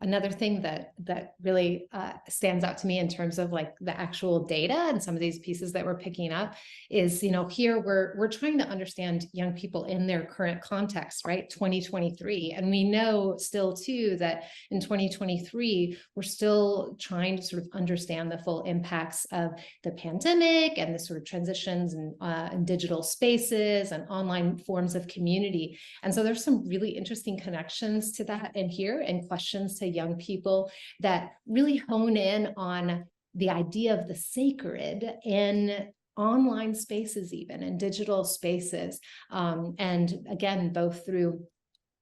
another thing that really stands out to me in terms of like the actual data and some of these pieces that we're picking up is, here we're trying to understand young people in their current context, right? 2023. And we know still too that in 2023, we're still trying to sort of understand the full impacts of the pandemic and the sort of transitions in digital spaces and online forms of community. And so there's some really interesting connections to that in here, and questions to young people that really hone in on the idea of the sacred in online spaces, even in digital spaces. And again, both through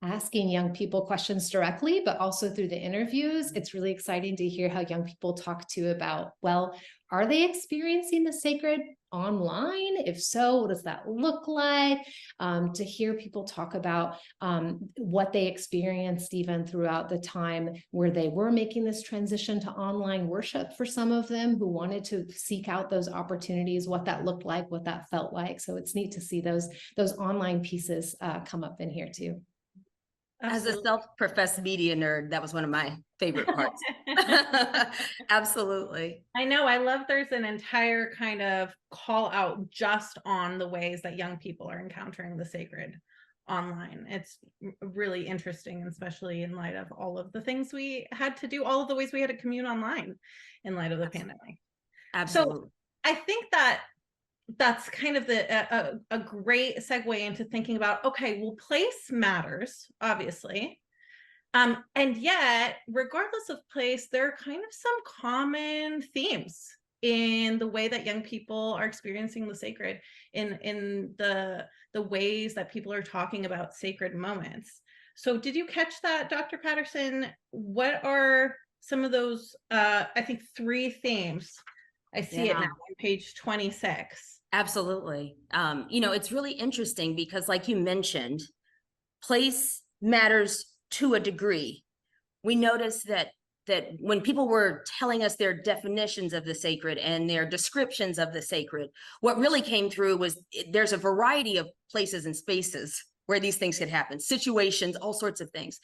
asking young people questions directly, but also through the interviews. It's really exciting to hear how young people talk to about, well, are they experiencing the sacred online? If so, what does that look like? To hear people talk about what they experienced even throughout the time where they were making this transition to online worship for some of them who wanted to seek out those opportunities, what that looked like, what that felt like. So it's neat to see those online pieces come up in here too. Absolutely. As a self-professed media nerd, that was one of my favorite parts. Absolutely. I know. I love there's an entire kind of call out just on the ways that young people are encountering the sacred online. It's really interesting, especially in light of all of the things we had to do, all of the ways we had to commute online in light of the pandemic. Absolutely. So I think that's kind of a great segue into thinking about, okay, well, place matters, obviously. And yet, regardless of place, there are kind of some common themes in the way that young people are experiencing the sacred, in the ways that people are talking about sacred moments. So did you catch that, Dr. Patterson? What are some of those, I think, 3 themes? I see it now on page 26. Absolutely. It's really interesting because, like you mentioned, place matters to a degree. We noticed that when people were telling us their definitions of the sacred and their descriptions of the sacred, what really came through was there's a variety of places and spaces where these things could happen, situations, all sorts of things.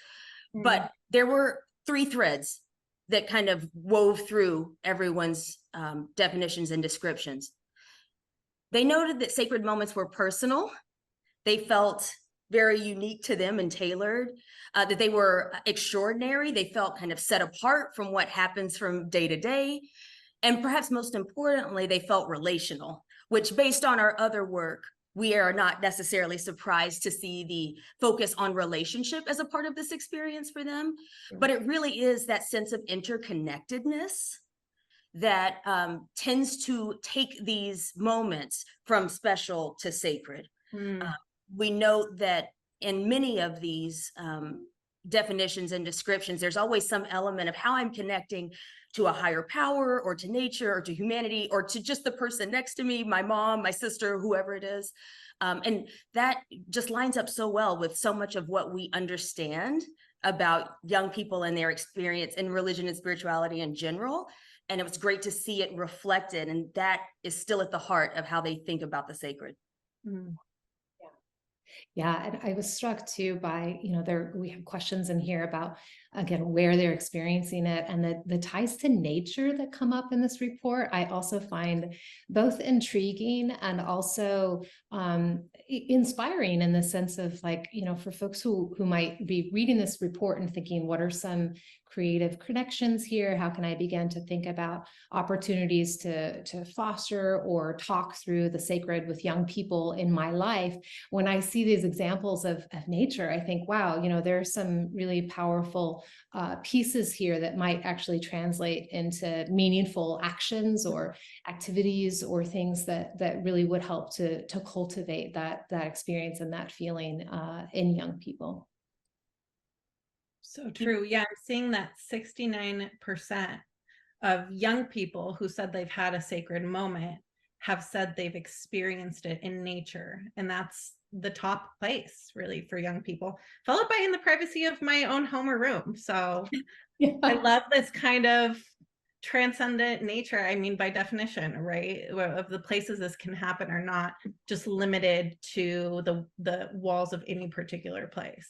Mm-hmm. But there were 3 threads that kind of wove through everyone's definitions and descriptions. They noted that sacred moments were personal. They felt very unique to them and tailored, that they were extraordinary. They felt kind of set apart from what happens from day to day. And perhaps most importantly, they felt relational, which, based on our other work, we are not necessarily surprised to see the focus on relationship as a part of this experience for them. But it really is that sense of interconnectedness that tends to take these moments from special to sacred. We note that in many of these definitions and descriptions, there's always some element of how I'm connecting to a higher power, or to nature, or to humanity, or to just the person next to me, my mom, my sister, whoever it is. And that just lines up so well with so much of what we understand about young people and their experience in religion and spirituality in general. And it was great to see it reflected, and that is still at the heart of how they think about the sacred. Yeah, and I was struck too by, we have questions in here about, again, where they're experiencing it, and the ties to nature that come up in this report. I also find both intriguing and also inspiring, in the sense of, like, for folks who might be reading this report and thinking, what are some creative connections here? How can I begin to think about opportunities to foster or talk through the sacred with young people in my life? When I see these examples of nature, I think, wow, there are some really powerful pieces here that might actually translate into meaningful actions or activities or things that really would help to cultivate that experience and that feeling in young people. So true. Yeah, I'm seeing that 69% of young people who said they've had a sacred moment have said they've experienced it in nature. And that's the top place, really, for young people, followed by in the privacy of my own home or room. So yeah. I love this kind of transcendent nature. I mean, by definition, right, of the places this can happen are not just limited to the walls of any particular place.